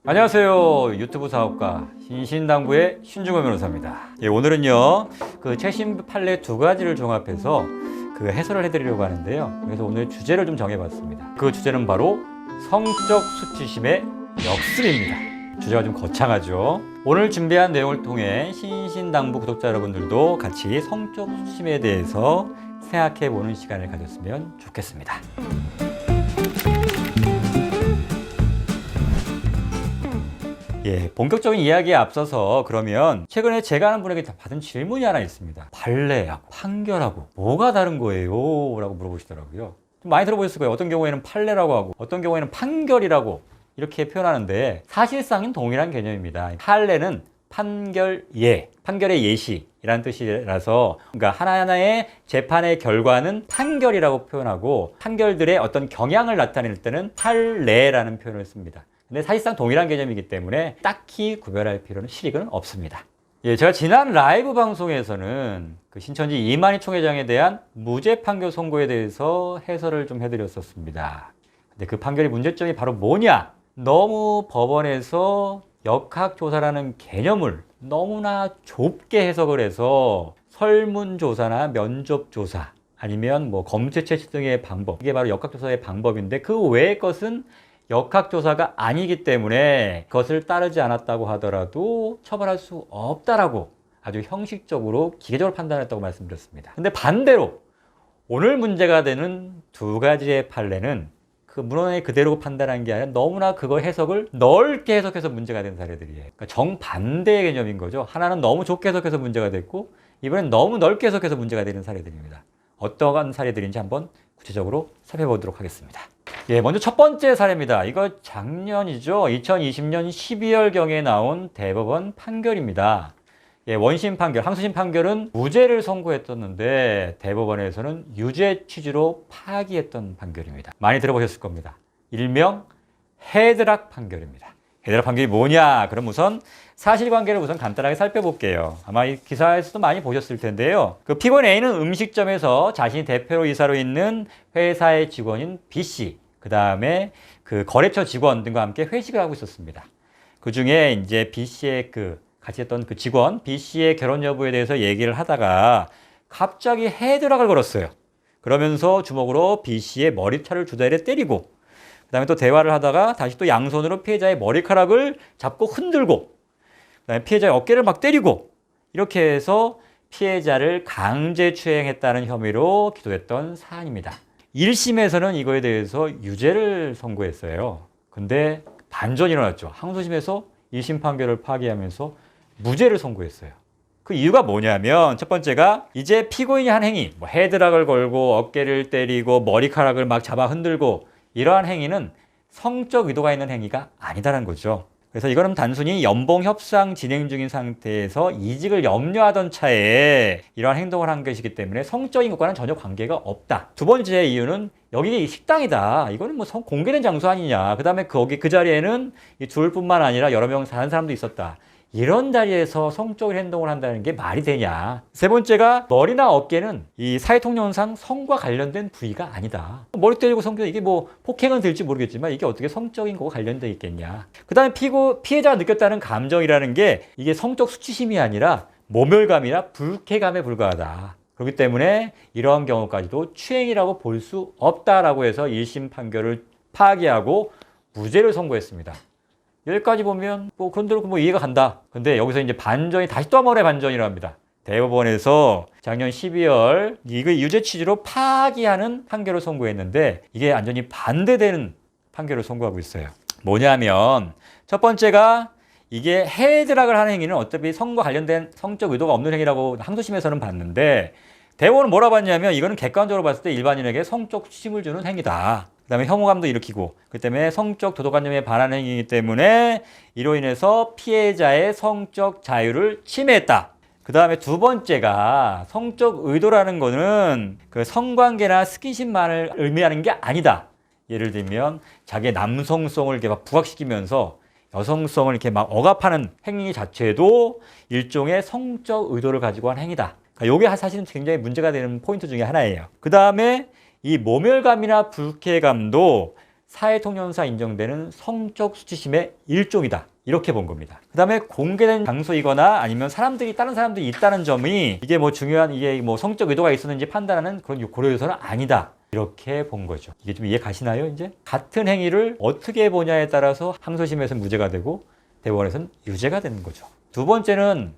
안녕하세요. 유튜브 사업가 신신당부의 신중호 변호사입니다. 오늘은요 그 최신 판례 두 가지를 종합해서 그 해설을 해드리려고 하는데요. 그래서 오늘 주제를 좀 정해봤습니다. 그 주제는 바로 성적 수치심의 역습입니다. 주제가 좀 거창하죠. 오늘 준비한 내용을 통해 신신당부 구독자 여러분들도 같이 성적 수치심에 대해서 생각해보는 시간을 가졌으면 좋겠습니다. 본격적인 이야기에 앞서서 그러면 최근에 제가 아는 분에게 받은 질문이 하나 있습니다. 판례하고 판결하고 뭐가 다른 거예요? 라고 물어보시더라고요. 좀 많이 들어보셨을 거예요. 어떤 경우에는 판례라고 하고 어떤 경우에는 판결이라고 이렇게 표현하는데 사실상은 동일한 개념입니다. 판례는 판결예, 판결의 예시라는 뜻이라서 그러니까 하나하나의 재판의 결과는 판결이라고 표현하고 판결들의 어떤 경향을 나타낼 때는 판례라는 표현을 씁니다. 근데 사실상 동일한 개념이기 때문에 딱히 구별할 필요는 실익은 없습니다. 제가 지난 라이브 방송에서는 그 신천지 이만희 총회장에 대한 무죄 판결 선고에 대해서 해설을 좀 해드렸었습니다. 근데 그 판결의 문제점이 바로 뭐냐? 너무 법원에서 역학조사라는 개념을 너무나 좁게 해석을 해서 설문조사나 면접조사 아니면 뭐 검체 채취 등의 방법, 이게 바로 역학조사의 방법인데 그 외의 것은 역학조사가 아니기 때문에 그것을 따르지 않았다고 하더라도 처벌할 수 없다라고 아주 형식적으로 기계적으로 판단했다고 말씀드렸습니다. 근데 반대로 오늘 문제가 되는 두 가지의 판례는 그 문헌에 그대로 판단한 게 아니라 너무나 그걸 해석을 넓게 해석해서 문제가 된 사례들이에요. 그러니까 정반대의 개념인 거죠. 하나는 너무 좁게 해석해서 문제가 됐고 이번엔 너무 넓게 해석해서 문제가 되는 사례들입니다. 어떠한 사례들인지 한번 구체적으로 살펴보도록 하겠습니다. 먼저 첫 번째 사례입니다. 이거 작년이죠. 2020년 12월경에 나온 대법원 판결입니다. 원심 판결, 항소심 판결은 무죄를 선고했었는데 대법원에서는 유죄 취지로 파기했던 판결입니다. 많이 들어보셨을 겁니다. 일명 헤드락 판결입니다. 헤드락 판결이 뭐냐? 그럼 우선 사실관계를 우선 간단하게 살펴볼게요. 아마 이 기사에서도 많이 보셨을 텐데요. 그 피고인 A는 음식점에서 자신이 대표로 이사로 있는 회사의 직원인 B씨, 그 다음에 그 거래처 직원 등과 함께 회식을 하고 있었습니다. 그 중에 이제 B씨의 같이 했던 그 직원 B씨의 결혼 여부에 대해서 얘기를 하다가 갑자기 헤드락을 걸었어요. 그러면서 주먹으로 B씨의 머리털을 주다리에 때리고 그 다음에 또 대화를 하다가 다시 또 양손으로 피해자의 머리카락을 잡고 흔들고 그 다음에 피해자의 어깨를 막 때리고 이렇게 해서 피해자를 강제추행했다는 혐의로 기소했던 사안입니다. 1심에서는 이거에 대해서 유죄를 선고했어요. 근데 반전이 일어났죠. 항소심에서 1심 판결을 파기하면서 무죄를 선고했어요. 그 이유가 뭐냐면 첫 번째가 이제 피고인이 한 행위, 뭐 헤드락을 걸고 어깨를 때리고 머리카락을 막 잡아 흔들고 이러한 행위는 성적 의도가 있는 행위가 아니다라는 거죠. 그래서 이거는 단순히 연봉 협상 진행 중인 상태에서 이직을 염려하던 차에 이러한 행동을 한 것이기 때문에 성적인 것과는 전혀 관계가 없다. 두 번째 이유는 여기 식당이다. 이거는 뭐 공개된 장소 아니냐. 그 다음에 거기 그 자리에는 이 둘뿐만 아니라 여러 명 다른 사람도 있었다. 이런 자리에서 성적인 행동을 한다는 게 말이 되냐. 세 번째가 머리나 어깨는 이 사회통념상 성과 관련된 부위가 아니다. 머리 때리고 성적 이게 뭐 폭행은 될지 모르겠지만 이게 어떻게 성적인 거와 관련돼 있겠냐. 그 다음에 피해자가 느꼈다는 감정이라는 게 이게 성적 수치심이 아니라 모멸감이나 불쾌감에 불과하다. 그렇기 때문에 이러한 경우까지도 추행이라고 볼 수 없다라고 해서 1심 판결을 파기하고 무죄를 선고했습니다. 여기까지 보면 그런대로 이해가 간다. 근데 여기서 이제 반전이 다시 또 한 번의 반전이라고 합니다. 대법원에서 작년 12월 이거 유죄 취지로 파기하는 판결을 선고했는데 이게 완전히 반대되는 판결을 선고하고 있어요. 뭐냐면 첫 번째가 이게 헤드락을 하는 행위는 어차피 성과 관련된 성적 의도가 없는 행위라고 항소심에서는 봤는데 대법원은 뭐라 봤냐면 이거는 객관적으로 봤을 때 일반인에게 성적 수침을 주는 행위다. 그 다음에 혐오감도 일으키고 그 때문에 성적 도덕관념에 반하는 행위이기 때문에 이로 인해서 피해자의 성적 자유를 침해했다. 그 다음에 두 번째가 성적 의도라는 거는 그 성관계나 스킨십만을 의미하는 게 아니다. 예를 들면 자기의 남성성을 이렇게 막 부각시키면서 여성성을 이렇게 막 억압하는 행위 자체도 일종의 성적 의도를 가지고 한 행위다. 그러니까 이게 사실은 굉장히 문제가 되는 포인트 중에 하나예요. 그 다음에 이 모멸감이나 불쾌감도 사회통념상 인정되는 성적 수치심의 일종이다. 이렇게 본 겁니다. 그 다음에 공개된 장소이거나 아니면 다른 사람들이 있다는 점이 이게 뭐 중요한, 이게 뭐 성적 의도가 있었는지 판단하는 그런 고려 요소는 아니다. 이렇게 본 거죠. 이게 좀 이해 가시나요, 이제? 같은 행위를 어떻게 보냐에 따라서 항소심에서는 무죄가 되고 대법원에서는 유죄가 되는 거죠. 두 번째는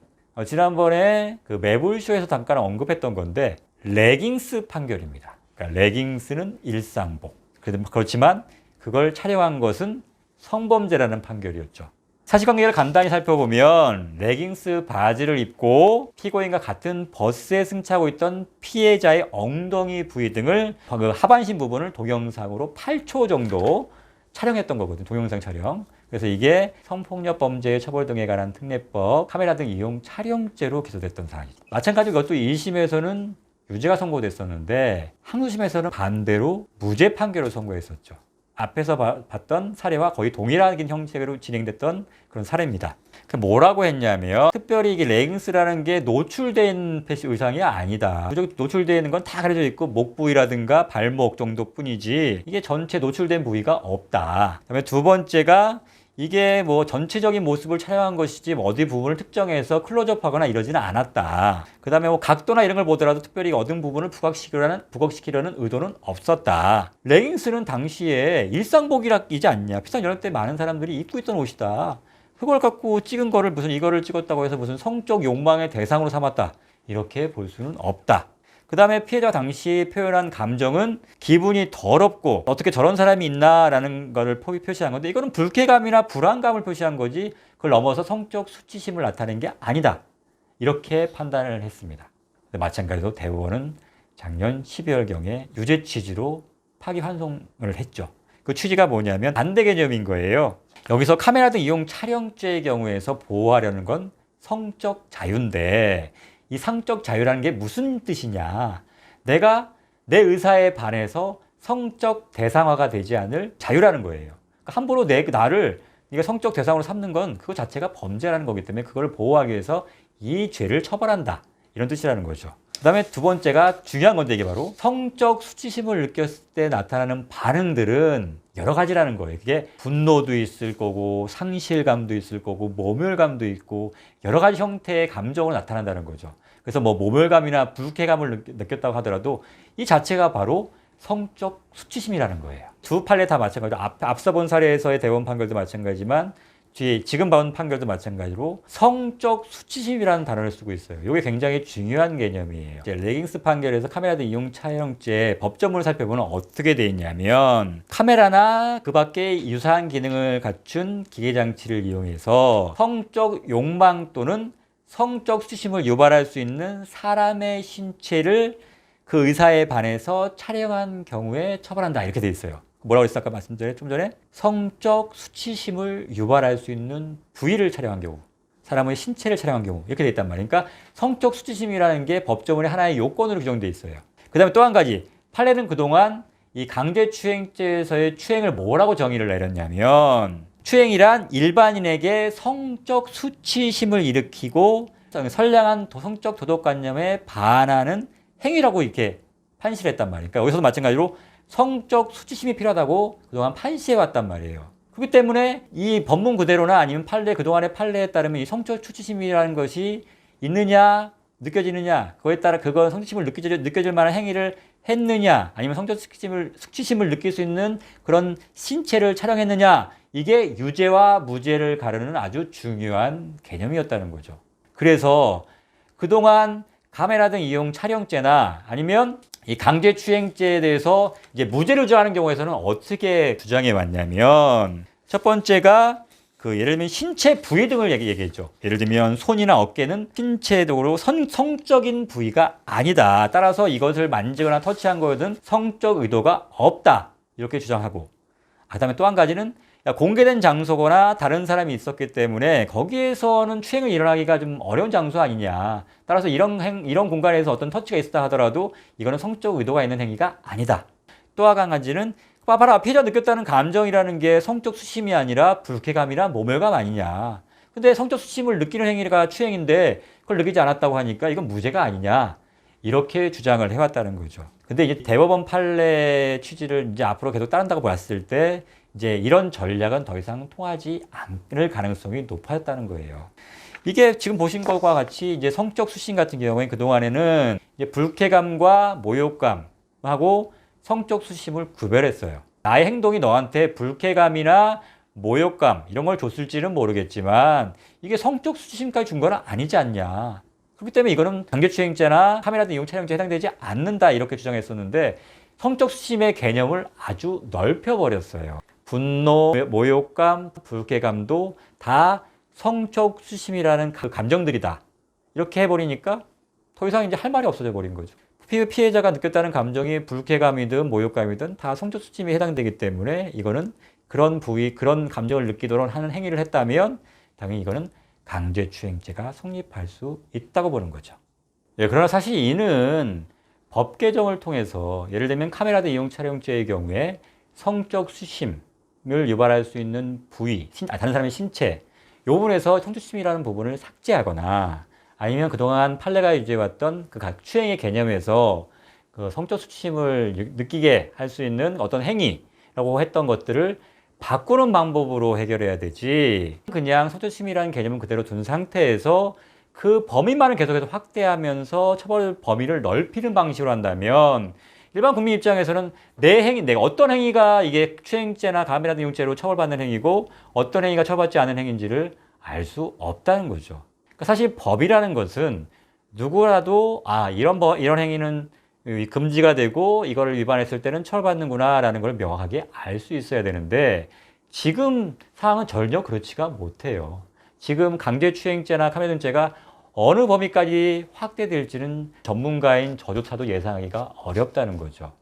지난번에 그 매불쇼에서 잠깐 언급했던 건데, 레깅스 판결입니다. 그러니까 레깅스는 일상복. 그렇지만 그걸 촬영한 것은 성범죄라는 판결이었죠. 사실관계를 간단히 살펴보면 레깅스 바지를 입고 피고인과 같은 버스에 승차하고 있던 피해자의 엉덩이 부위 등을 그 하반신 부분을 동영상으로 8초 정도 촬영했던 거거든요. 동영상 촬영. 그래서 이게 성폭력 범죄의 처벌 등에 관한 특례법 카메라 등 이용 촬영죄로 기소됐던 사안이죠. 마찬가지로 이것도 1심에서는 유죄가 선고됐었는데 항소심에서는 반대로 무죄 판결을 선고했었죠. 앞에서 봤던 사례와 거의 동일한 형식으로 진행됐던 그런 사례입니다. 뭐라고 했냐면, 특별히 이게 레깅스라는 게 노출된 패시 의상이 아니다. 노출되어 있는 건 다 가려져 있고 목 부위라든가 발목 정도뿐이지 이게 전체 노출된 부위가 없다. 그다음에 두 번째가 이게 뭐 전체적인 모습을 촬영한 것이지 뭐 어디 부분을 특정해서 클로즈업하거나 이러지는 않았다. 그 다음에 뭐 각도나 이런 걸 보더라도 특별히 얻은 부분을 부각시키려는 의도는 없었다. 레깅스는 당시에 일상복이지 않냐. 비슷한 연령 때 많은 사람들이 입고 있던 옷이다. 그걸 갖고 찍은 거를 무슨 이거를 찍었다고 해서 무슨 성적 욕망의 대상으로 삼았다. 이렇게 볼 수는 없다. 그 다음에 피해자 당시 표현한 감정은 기분이 더럽고 어떻게 저런 사람이 있나라는 거를 표시한 건데, 이거는 불쾌감이나 불안감을 표시한 거지 그걸 넘어서 성적 수치심을 나타낸 게 아니다. 이렇게 판단을 했습니다. 마찬가지로 대법원은 작년 12월경에 유죄 취지로 파기환송을 했죠. 그 취지가 뭐냐면 반대 개념인 거예요. 여기서 카메라 등 이용 촬영죄의 경우에서 보호하려는 건 성적 자유인데, 이 성적 자유라는 게 무슨 뜻이냐. 내가 내 의사에 반해서 성적 대상화가 되지 않을 자유라는 거예요. 그러니까 함부로 나를 네가 성적 대상으로 삼는 건 그거 자체가 범죄라는 거기 때문에 그걸 보호하기 위해서 이 죄를 처벌한다. 이런 뜻이라는 거죠. 그 다음에 두 번째가 중요한 건데, 이게 바로 성적 수치심을 느꼈을 때 나타나는 반응들은 여러 가지라는 거예요. 그게 분노도 있을 거고 상실감도 있을 거고 모멸감도 있고 여러 가지 형태의 감정으로 나타난다는 거죠. 그래서 뭐 모멸감이나 불쾌감을 느꼈다고 하더라도 이 자체가 바로 성적 수치심이라는 거예요. 두 판례 다 마찬가지로 앞서 본 사례에서의 대법원 판결도 마찬가지지만 지금 본 판결도 마찬가지로 성적 수치심이라는 단어를 쓰고 있어요. 이게 굉장히 중요한 개념이에요. 레깅스 판결에서 카메라 등 이용 촬영죄 법조문을 살펴보면 어떻게 되어 있냐면, 카메라나 그 밖에 유사한 기능을 갖춘 기계장치를 이용해서 성적 욕망 또는 성적 수치심을 유발할 수 있는 사람의 신체를 그 의사에 반해서 촬영한 경우에 처벌한다. 이렇게 되어 있어요. 뭐라고 했어? 아까 좀 전에 성적 수치심을 유발할 수 있는 부위를 촬영한 경우, 사람의 신체를 촬영한 경우, 이렇게 돼 있단 말이에요. 그러니까 성적 수치심이라는 게 법조문의 하나의 요건으로 규정되어 있어요. 그 다음에 또 한 가지, 판례는 그동안 이 강제추행죄에서의 추행을 뭐라고 정의를 내렸냐면, 추행이란 일반인에게 성적 수치심을 일으키고 선량한 성적 도덕관념에 반하는 행위라고 이렇게 판시했단 말이에요. 그러니까 여기서도 마찬가지로 성적 수치심이 필요하다고 그동안 판시해왔단 말이에요. 그렇기 때문에 이 법문 그대로나 아니면 그동안의 판례에 따르면 이 성적 수치심이라는 것이 있느냐, 느껴지느냐, 그거에 따라 그건 성적심을 느껴질 만한 행위를 했느냐, 아니면 성적 수치심을 느낄 수 있는 그런 신체를 촬영했느냐, 이게 유죄와 무죄를 가르는 아주 중요한 개념이었다는 거죠. 그래서 그동안 카메라 등 이용 촬영죄나 아니면 이 강제추행죄에 대해서 이제 무죄를 주장하는 경우에서는 어떻게 주장해 왔냐면, 첫 번째가 예를 들면 신체 부위 등을 얘기했죠. 예를 들면 손이나 어깨는 신체적으로 성적인 부위가 아니다. 따라서 이것을 만지거나 터치한 것은 성적 의도가 없다. 이렇게 주장하고, 그다음에 또 한 가지는 공개된 장소거나 다른 사람이 있었기 때문에 거기에서는 추행을 일어나기가 좀 어려운 장소 아니냐. 따라서 이런 공간에서 어떤 터치가 있었다 하더라도 이거는 성적 의도가 있는 행위가 아니다. 또 한 가지는 바로 피해자 느꼈다는 감정이라는 게 성적 수심이 아니라 불쾌감이나 모멸감 아니냐. 근데 성적 수심을 느끼는 행위가 추행인데 그걸 느끼지 않았다고 하니까 이건 무죄가 아니냐. 이렇게 주장을 해왔다는 거죠. 근데 이제 대법원 판례 취지를 이제 앞으로 계속 따른다고 봤을 때 이제 이런 전략은 더 이상 통하지 않을 가능성이 높아졌다는 거예요. 이게 지금 보신 것과 같이 이제 성적 수신 같은 경우에 그동안에는 이제 불쾌감과 모욕감하고 성적 수심을 구별했어요. 나의 행동이 너한테 불쾌감이나 모욕감 이런 걸 줬을지는 모르겠지만 이게 성적 수심까지 준 건 아니지 않냐. 그렇기 때문에 이거는 강제추행죄나 카메라 등 이용 촬영죄에 해당되지 않는다 이렇게 주장했었는데 성적 수심의 개념을 아주 넓혀버렸어요. 분노, 모욕감, 불쾌감도 다 성적 수심이라는 그 감정들이다. 이렇게 해버리니까 더 이상 이제 할 말이 없어져 버린 거죠. 피해자가 느꼈다는 감정이 불쾌감이든 모욕감이든 다 성적 수심에 해당되기 때문에 이거는 그런 부위, 그런 감정을 느끼도록 하는 행위를 했다면 당연히 이거는 강제추행죄가 성립할 수 있다고 보는 거죠. 예, 그러나 사실 이는 법 개정을 통해서 예를 들면 카메라 등 이용 촬영죄의 경우에 성적 수심을 유발할 수 있는 부위, 다른 사람의 신체 이 부분에서 성적 수심이라는 부분을 삭제하거나 아니면 그동안 판례가 유지해왔던 그 각 추행의 개념에서 그 성적 수침을 느끼게 할 수 있는 어떤 행위라고 했던 것들을 바꾸는 방법으로 해결해야 되지 그냥 성적 수침이라는 개념은 그대로 둔 상태에서 그 범위만을 계속해서 확대하면서 처벌 범위를 넓히는 방식으로 한다면 일반 국민 입장에서는 내가 어떤 행위가 이게 추행죄나 가해라든 이용죄로 처벌받는 행위고 어떤 행위가 처벌받지 않은 행위인지를 알 수 없다는 거죠. 사실 법이라는 것은 누구라도 이런 행위는 금지가 되고 이거를 위반했을 때는 처벌받는구나 라는 걸 명확하게 알 수 있어야 되는데 지금 상황은 전혀 그렇지가 못해요. 지금 강제추행죄나 카메라등죄가 어느 범위까지 확대될지는 전문가인 저조차도 예상하기가 어렵다는 거죠.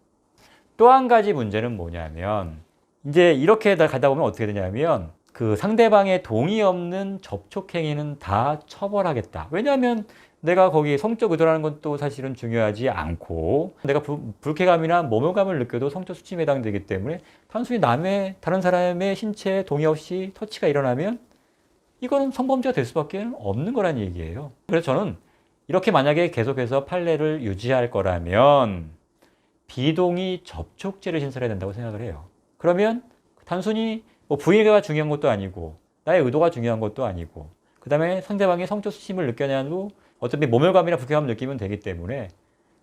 또 한 가지 문제는 뭐냐면 이제 이렇게 가다 보면 어떻게 되냐면 그 상대방의 동의 없는 접촉 행위는 다 처벌하겠다. 왜냐하면 내가 거기 성적 의도라는 것도 사실은 중요하지 않고 내가 불쾌감이나 모욕감을 느껴도 성적 수침에 해당되기 때문에 단순히 다른 사람의 신체에 동의 없이 터치가 일어나면 이거는 성범죄가 될 수밖에 없는 거란 얘기예요. 그래서 저는 이렇게 만약에 계속해서 판례를 유지할 거라면 비동의 접촉죄를 신설해야 된다고 생각을 해요. 그러면 단순히 부위가 중요한 것도 아니고 나의 의도가 중요한 것도 아니고 그 다음에 상대방이 성적 수침을 느껴냐도 어차피 모멸감이나 불쾌감을 느끼면 되기 때문에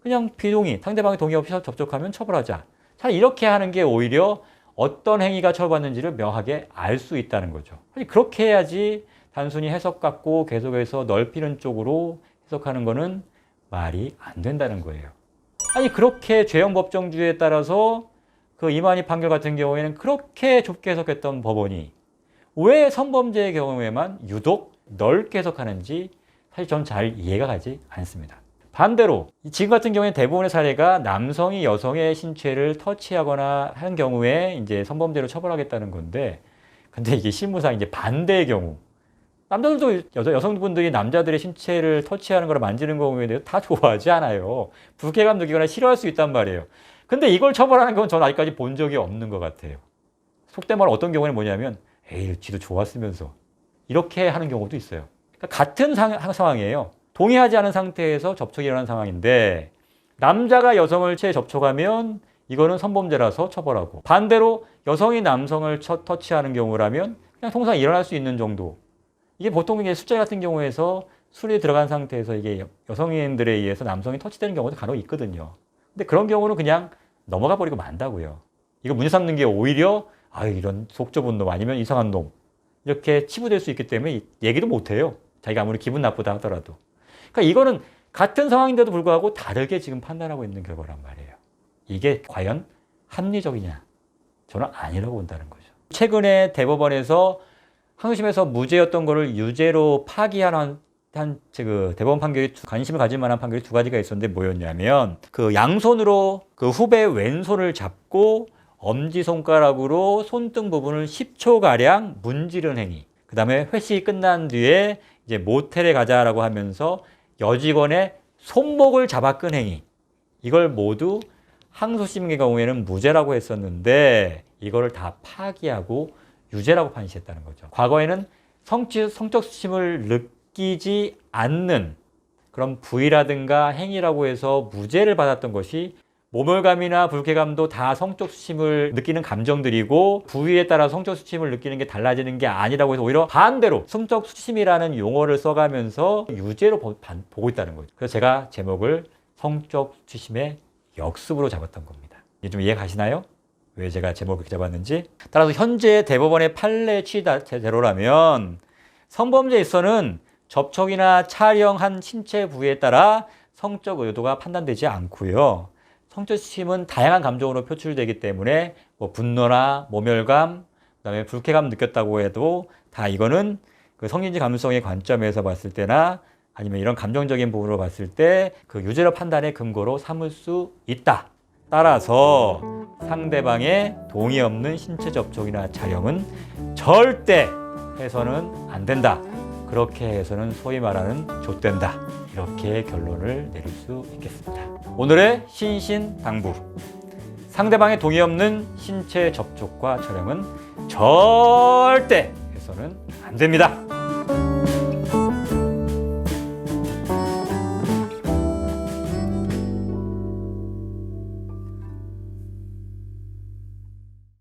그냥 비동의, 상대방의 동의 없이 접촉하면 처벌하자. 자, 이렇게 하는 게 오히려 어떤 행위가 처벌받는지를 명확하게 알 수 있다는 거죠. 아니, 그렇게 해야지 단순히 해석 갖고 계속해서 넓히는 쪽으로 해석하는 거는 말이 안 된다는 거예요. 아니, 그렇게 죄형 법정주의에 따라서 그 이만희 판결 같은 경우에는 그렇게 좁게 해석했던 법원이 왜 성범죄의 경우에만 유독 넓게 해석하는지 사실 전 잘 이해가 가지 않습니다. 반대로 지금 같은 경우에 대부분의 사례가 남성이 여성의 신체를 터치하거나 한 경우에 이제 성범죄로 처벌하겠다는 건데 근데 이게 실무상 이제 반대의 경우 남자들도 여성분들이 남자들의 신체를 터치하는 거를 만지는 경우에 대해서 다 좋아하지 않아요. 불쾌감 느끼거나 싫어할 수 있단 말이에요. 근데 이걸 처벌하는 건 전 아직까지 본 적이 없는 것 같아요. 속된 말로 어떤 경우에는 뭐냐면 에이, 지도 좋았으면서 이렇게 하는 경우도 있어요. 그러니까 같은 상황이에요. 동의하지 않은 상태에서 접촉이 일어난 상황인데 남자가 여성을 접촉하면 이거는 성범죄라서 처벌하고 반대로 여성이 남성을 터치하는 경우라면 그냥 통상 일어날 수 있는 정도. 이게 보통 이게 술자 같은 경우에서 술이 들어간 상태에서 이게 여성인들에 의해서 남성이 터치되는 경우도 간혹 있거든요. 근데 그런 경우는 그냥 넘어가 버리고 만다고요. 이거 문제 삼는 게 오히려 이런 속 좁은 놈 아니면 이상한 놈 이렇게 치부될 수 있기 때문에 얘기도 못해요. 자기가 아무리 기분 나쁘다 하더라도. 그러니까 이거는 같은 상황인데도 불구하고 다르게 지금 판단하고 있는 결과란 말이에요. 이게 과연 합리적이냐? 저는 아니라고 본다는 거죠. 최근에 대법원에서 항소심에서 무죄였던 거를 유죄로 파기하는 그 대법원 판결이 관심을 가질 만한 판결이 두 가지가 있었는데 뭐였냐면 그 양손으로 그 후배 왼손을 잡고 엄지손가락으로 손등 부분을 10초가량 문지른 행위. 그 다음에 회식이 끝난 뒤에 이제 모텔에 가자라고 하면서 여직원의 손목을 잡아 끈 행위. 이걸 모두 항소심의 경우에는 무죄라고 했었는데 이거를 다 파기하고 유죄라고 판시했다는 거죠. 과거에는 성적 수침을 느끼지 않는 그런 부위라든가 행위라고 해서 무죄를 받았던 것이 모멸감이나 불쾌감도 다 성적 수침을 느끼는 감정들이고 부위에 따라 성적 수침을 느끼는 게 달라지는 게 아니라고 해서 오히려 반대로 성적 수침이라는 용어를 써가면서 유죄로 보고 있다는 거죠. 그래서 제가 제목을 성적 수침의 역습으로 잡았던 겁니다. 이제 좀 이해 가시나요? 왜 제가 제목을 그렇게 잡았는지. 따라서 현재 대법원의 판례 취지대로라면 성범죄에 있어서는 접촉이나 촬영한 신체 부위에 따라 성적 의도가 판단되지 않고요. 성적 수침은 다양한 감정으로 표출되기 때문에 뭐 분노나 모멸감, 그다음에 불쾌감 느꼈다고 해도 다 이거는 그 성인지 감수성의 관점에서 봤을 때나 아니면 이런 감정적인 부분으로 봤을 때 그 유죄로 판단의 근거로 삼을 수 있다. 따라서 상대방의 동의 없는 신체 접촉이나 촬영은 절대 해서는 안 된다. 그렇게 해서는 소위 말하는 좆된다. 이렇게 결론을 내릴 수 있겠습니다. 오늘의 신신당부. 상대방의 동의 없는 신체 접촉과 촬영은 절대 해서는 안 됩니다.